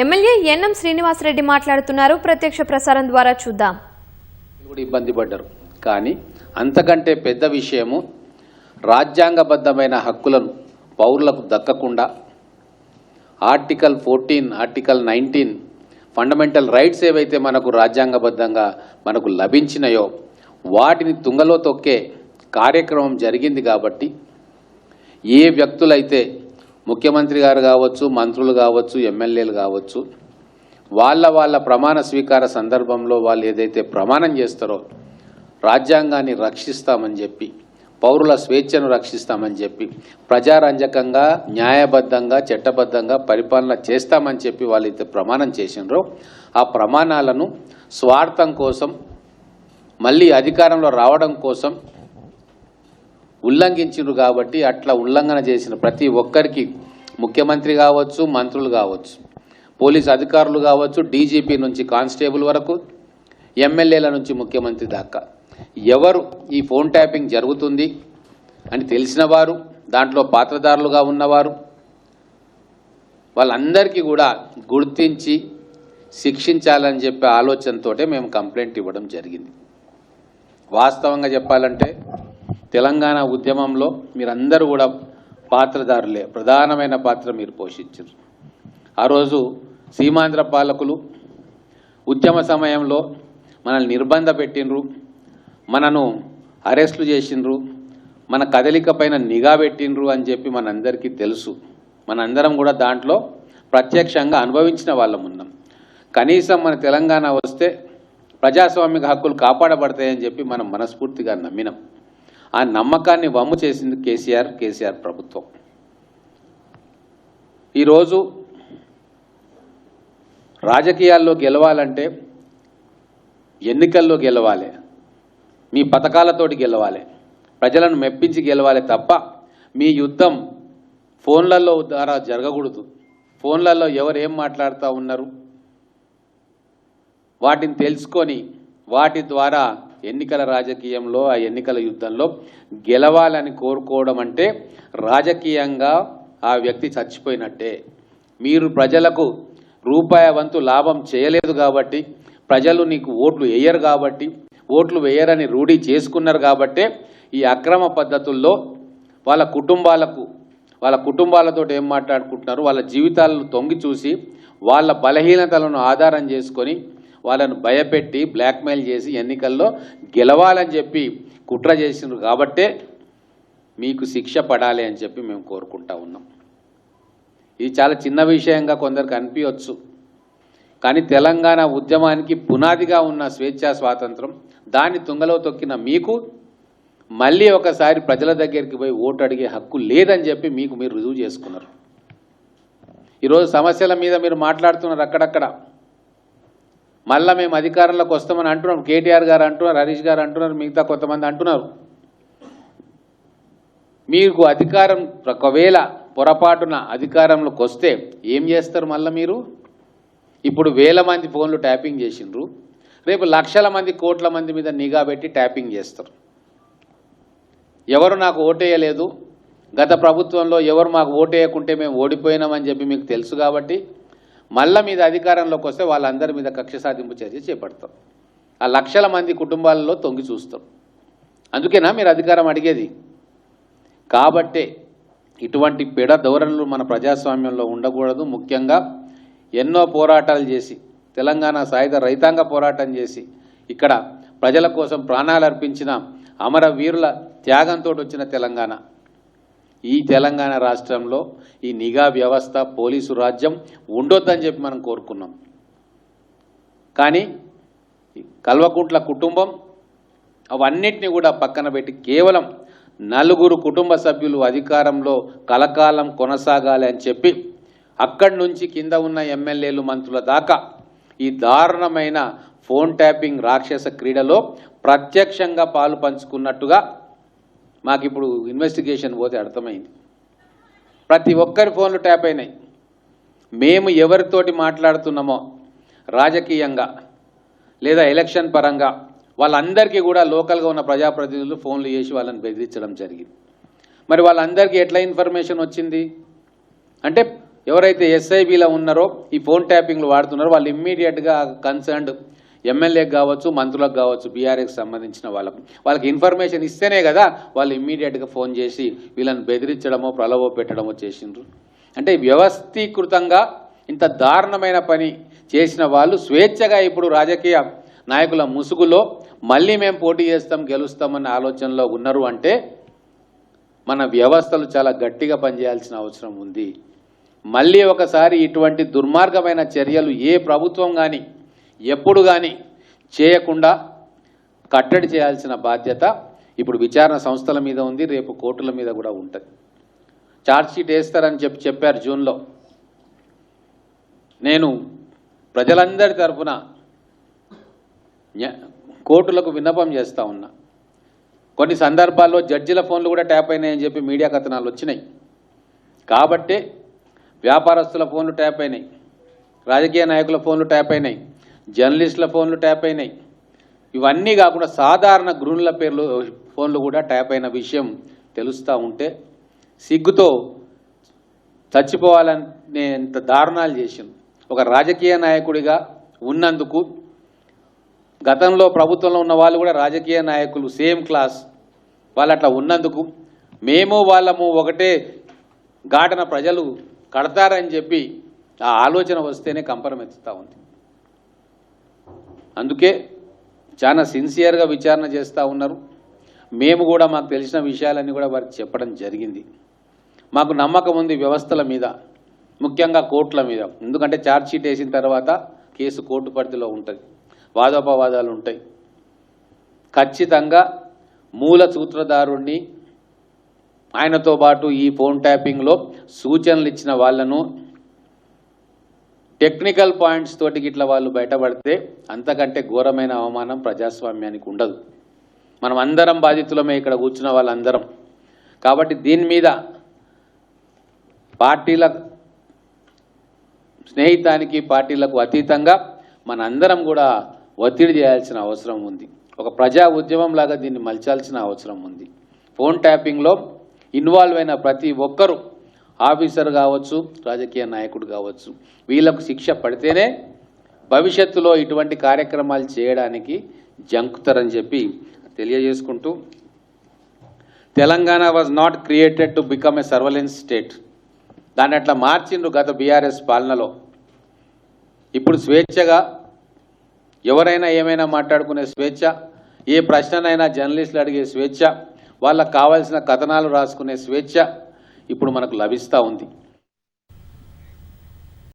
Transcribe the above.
MLA NM Srinivasa Reddy మాట్లాడుతున్నారు. ప్రత్యక్ష ప్రసారం ద్వారా చూద్దాం. ఇబ్బంది పడ్డారు, కానీ అంతకంటే పెద్ద విషయము రాజ్యాంగబద్ధమైన హక్కులను పౌరులకు దక్కకుండా ఆర్టికల్ 14, ఆర్టికల్ 19 ఫండమెంటల్ రైట్స్ ఏవైతే మనకు రాజ్యాంగబద్ధంగా మనకు లభించినాయో వాటిని తుంగలో తొక్కే కార్యక్రమం జరిగింది. కాబట్టి ఏ వ్యక్తులైతే ముఖ్యమంత్రి గారు కావచ్చు, మంత్రులు కావచ్చు, ఎమ్మెల్యేలు కావచ్చు, వాళ్ళ ప్రమాణ స్వీకార సందర్భంలో వాళ్ళు ఏదైతే ప్రమాణం చేస్తారో రాజ్యాంగాన్ని రక్షిస్తామని చెప్పి, పౌరుల స్వేచ్ఛను రక్షిస్తామని చెప్పి, ప్రజారంజకంగా న్యాయబద్ధంగా చట్టబద్ధంగా పరిపాలన చేస్తామని చెప్పి వాళ్ళైతే ప్రమాణం చేసినారో ఆ ప్రమాణాలను స్వార్థం కోసం, మళ్ళీ అధికారంలో రావడం కోసం ఉల్లంఘించారు. కాబట్టి అట్లా ఉల్లంఘన చేసిన ప్రతి ఒక్కరికి ముఖ్యమంత్రి కావచ్చు, మంత్రులు కావచ్చు, పోలీస్ అధికారులు కావచ్చు, డీజీపీ నుంచి కానిస్టేబుల్ వరకు, ఎమ్మెల్యేల నుంచి ముఖ్యమంత్రి దాకా ఎవరు ఈ ఫోన్ ట్యాపింగ్ జరుగుతుంది అని తెలిసిన వారు, దాంట్లో పాత్రదారులుగా ఉన్నవారు, వాళ్ళందరికీ కూడా గుర్తించి శిక్షించాలని చెప్పే ఆలోచనతోటే మేము కంప్లైంట్ ఇవ్వడం జరిగింది. వాస్తవంగా చెప్పాలంటే తెలంగాణ ఉద్యమంలో మీరందరూ కూడా పాత్రదారులే, ప్రధానమైన పాత్ర మీరు పోషించారు. ఆ రోజు సీమాంధ్ర పాలకులు ఉద్యమ సమయంలో మనల్ని నిర్బంధ పెట్టినరు, మనను అరెస్టులు చేసిండ్రు, మన కదలిక పైన నిఘా పెట్టినరు అని చెప్పి మనందరికీ తెలుసు. మనందరం కూడా దాంట్లో ప్రత్యక్షంగా అనుభవించిన వాళ్ళం ఉన్నాం. కనీసం మన తెలంగాణ వస్తే ప్రజాస్వామిక హక్కులు కాపాడబడతాయని చెప్పి మనం మనస్ఫూర్తిగా నమ్మినాం. ఆ నమ్మకాన్ని వమ్ము చేసింది కేసీఆర్ ప్రభుత్వం. ఈరోజు రాజకీయాల్లో గెలవాలంటే ఎన్నికల్లో గెలవాలి, మీ పథకాలతోటి గెలవాలి, ప్రజలను మెప్పించి గెలవాలి తప్ప మీ యుద్ధం ఫోన్లలో ద్వారా జరగకూడదు. ఫోన్లలో ఎవరు ఏం మాట్లాడుతూ ఉన్నారు వాటిని తెలుసుకొని వాటి ద్వారా ఎన్నికల రాజకీయంలో, ఆ ఎన్నికల యుద్ధంలో గెలవాలని కోరుకోవడం అంటే రాజకీయంగా ఆ వ్యక్తి చచ్చిపోయినట్టే. మీరు ప్రజలకు రూపాయి వంతు లాభం చేయలేదు కాబట్టి, ప్రజలు నీకు ఓట్లు వేయరు కాబట్టి, ఓట్లు వేయరని రూఢీ చేసుకున్నారు కాబట్టే ఈ అక్రమ పద్ధతుల్లో వాళ్ళ కుటుంబాలతో ఏం మాట్లాడుకుంటున్నారు, వాళ్ళ జీవితాలను తొంగి చూసి వాళ్ళ బలహీనతలను ఆధారం చేసుకొని వాళ్ళను భయపెట్టి బ్లాక్మెయిల్ చేసి ఎన్నికల్లో గెలవాలని చెప్పి కుట్ర చేసినారు. కాబట్టే మీకు శిక్ష పడాలి అని చెప్పి మేము కోరుకుంటా ఉన్నాం. ఇది చాలా చిన్న విషయంగా కొందరికి అనిపించవచ్చు, కానీ తెలంగాణ ఉద్యమానికి పునాదిగా ఉన్న స్వేచ్ఛా స్వాతంత్రం దాన్ని తుంగలో తొక్కిన మీకు మళ్ళీ ఒకసారి ప్రజల దగ్గరికి పోయి ఓటు అడిగే హక్కు లేదని చెప్పి మీకు మీరు రుజువు చేసుకున్నారు. ఈరోజు సమస్యల మీద మీరు మాట్లాడుతున్నారు అక్కడక్కడ. మళ్ళీ మేము అధికారంలోకి వస్తామని అంటున్నాం. కేటీఆర్ గారు అంటున్నారు, హరీష్ గారు అంటున్నారు, మిగతా కొంతమంది అంటున్నారు. మీకు అధికారం ఒకవేళ పొరపాటున అధికారంలోకి వస్తే ఏం చేస్తారు? మళ్ళీ మీరు ఇప్పుడు వేల మంది ఫోన్లు ట్యాపింగ్ చేసిండ్రు, రేపు లక్షల మంది కోట్ల మంది మీద నిఘా పెట్టి ట్యాపింగ్ చేస్తారు. ఎవరు నాకు ఓటేయలేదు, గత ప్రభుత్వంలో ఎవరు మాకు ఓటేయకుంటే మేము ఓడిపోయినామని చెప్పి మీకు తెలుసు. కాబట్టి మళ్ళీ మీద అధికారంలోకి వస్తే వాళ్ళందరి మీద కక్ష సాధింపు చర్య చేపడతాం. ఆ లక్షల మంది కుటుంబాలలో తొంగి చూస్తాం. అందుకేనా మీరు అధికారం అడిగేది? కాబట్టే ఇటువంటి పెడ ధోరణులు మన ప్రజాస్వామ్యంలో ఉండకూడదు. ముఖ్యంగా ఎన్నో పోరాటాలు చేసి తెలంగాణ సాయుధ రైతాంగ పోరాటం చేసి ఇక్కడ ప్రజల కోసం ప్రాణాలు అర్పించిన అమరవీరుల త్యాగంతో వచ్చిన తెలంగాణ, ఈ తెలంగాణ రాష్ట్రంలో ఈ నిఘా వ్యవస్థ, పోలీసు రాజ్యం ఉండొద్దని చెప్పి మనం కోరుకున్నాం. కానీ కల్వకుంట్ల కుటుంబం అవన్నిటిని కూడా పక్కన పెట్టి కేవలం 4 కుటుంబ సభ్యులు అధికారంలో కలకాలం కొనసాగాలి అని చెప్పి అక్కడి నుంచి కింద ఉన్న ఎమ్మెల్యేలు, మంత్రుల దాకా ఈ దారుణమైన ఫోన్ ట్యాపింగ్ రాక్షస క్రీడలో ప్రత్యక్షంగా పాలు పంచుకున్నట్టుగా మాకు ఇప్పుడు ఇన్వెస్టిగేషన్ పోతే అర్థమైంది. ప్రతి ఒక్కరి ఫోన్లు ట్యాప్ అయినాయి. మేము ఎవరితోటి మాట్లాడుతున్నామో రాజకీయంగా లేదా ఎలక్షన్ పరంగా వాళ్ళందరికీ కూడా లోకల్గా ఉన్న ప్రజాప్రతినిధులు ఫోన్లు చేసి వాళ్ళని బెదిరించడం జరిగింది. మరి వాళ్ళందరికీ ఎట్లా ఇన్ఫర్మేషన్ వచ్చింది అంటే ఎవరైతే ఎస్ఐబిలో ఉన్నారో ఈ ఫోన్ ట్యాపింగ్లు వాడుతున్నారో వాళ్ళు ఇమ్మీడియట్గా కన్సర్న్డ్ ఎమ్మెల్యేకి కావచ్చు, మంత్రులకు కావచ్చు, బీఆర్ఏకి సంబంధించిన వాళ్ళకి ఇన్ఫర్మేషన్ ఇస్తేనే కదా వాళ్ళు ఇమ్మీడియట్గా ఫోన్ చేసి వీళ్ళని బెదిరించడమో ప్రలోభ పెట్టడమో చేసిండ్రు. అంటే వ్యవస్థీకృతంగా ఇంత దారుణమైన పని చేసిన వాళ్ళు స్వేచ్ఛగా ఇప్పుడు రాజకీయ నాయకుల ముసుగులో మళ్ళీ మేము పోటీ చేస్తాం, గెలుస్తామన్న ఆలోచనలో ఉన్నారు. అంటే మన వ్యవస్థలు చాలా గట్టిగా పనిచేయాల్సిన అవసరం ఉంది. మళ్ళీ ఒకసారి ఇటువంటి దుర్మార్గమైన చర్యలు ఏ ప్రభుత్వం కానీ ఎప్పుడు కానీ చేయకుండా కట్టడి చేయాల్సిన బాధ్యత ఇప్పుడు విచారణ సంస్థల మీద ఉంది, రేపు కోర్టుల మీద కూడా ఉంటుంది. ఛార్జ్షీట్ వేస్తారని చెప్పారు జూన్లో. నేను ప్రజలందరి తరఫున కోర్టులకు విన్నపం చేస్తూ ఉన్నా. కొన్ని సందర్భాల్లో జడ్జిల ఫోన్లు కూడా ట్యాప్ అయినాయని చెప్పి మీడియా కథనాలు వచ్చినాయి. కాబట్టే వ్యాపారస్తుల ఫోన్లు ట్యాప్ అయినాయి, రాజకీయ నాయకుల ఫోన్లు ట్యాప్ అయినాయి, జర్నలిస్టుల ఫోన్లు ట్యాప్ అయినాయి. ఇవన్నీ కాకుండా సాధారణ గృహుల ఫోన్లు కూడా ట్యాప్ అయిన విషయం తెలుస్తూ ఉంటే సిగ్గుతో చచ్చిపోవాలనేంత దారుణాలు చేసింది. ఒక రాజకీయ నాయకుడిగా ఉన్నందుకు గతంలో ప్రభుత్వంలో ఉన్న వాళ్ళు కూడా రాజకీయ నాయకులు సేమ్ క్లాస్ వాళ్ళు అట్లా ఉన్నందుకు మేము వాళ్ళము ఒకటే ఘాటన ప్రజలు కడతారని చెప్పి ఆ ఆలోచన వస్తేనే కంపరమెత్తుతూ ఉంది. అందుకే చాలా సిన్సియర్గా విచారణ చేస్తూ ఉన్నారు. మేము కూడా మాకు తెలిసిన విషయాలన్నీ కూడా వారికి చెప్పడం జరిగింది. మాకు నమ్మకం ఉంది వ్యవస్థల మీద, ముఖ్యంగా కోర్టుల మీద. ఎందుకంటే ఛార్జ్షీట్ వేసిన తర్వాత కేసు కోర్టు పరిధిలో ఉంటుంది, వాదోపవాదాలు ఉంటాయి. ఖచ్చితంగా మూల సూత్రధారుణ్ణి ఆయనతో పాటు ఈ ఫోన్ ట్యాపింగ్లో సూచనలు ఇచ్చిన వాళ్ళను టెక్నికల్ పాయింట్స్ తోటి ఇట్లా వాళ్ళు బయటపడితే అంతకంటే ఘోరమైన అవమానం ప్రజాస్వామ్యానికి ఉండదు. మనం అందరం బాధితులమే ఇక్కడ కూర్చున్న వాళ్ళందరం. కాబట్టి దీని మీద పార్టీల స్నేహితానికి పార్టీలకు అతీతంగా మనందరం కూడా ఒత్తిడి చేయాల్సిన అవసరం ఉంది. ఒక ప్రజా ఉద్యమం లాగా దీన్ని మలచాల్సిన అవసరం ఉంది. ఫోన్ ట్యాపింగ్లో ఇన్వాల్వ్ అయిన ప్రతి ఒక్కరూ ఆఫీసర్ కావచ్చు, రాజకీయ నాయకుడు కావచ్చు, వీళ్ళకు శిక్ష పడితేనే భవిష్యత్తులో ఇటువంటి కార్యక్రమాలు చేయడానికి జంకుతారని చెప్పి తెలియజేసుకుంటూ, Telangana was not created to become a surveillance state. దాన్ని అట్లా మార్చిండ్రు గత బీఆర్ఎస్ పాలనలో. ఇప్పుడు స్వేచ్ఛగా ఎవరైనా ఏమైనా మాట్లాడుకునే స్వేచ్ఛ, ఏ ప్రశ్ననైనా జర్నలిస్టులు అడిగే స్వేచ్ఛ, వాళ్ళకు కావాల్సిన కథనాలు రాసుకునే స్వేచ్ఛ ఇప్పుడు మనకు లభిస్తూ ఉంది.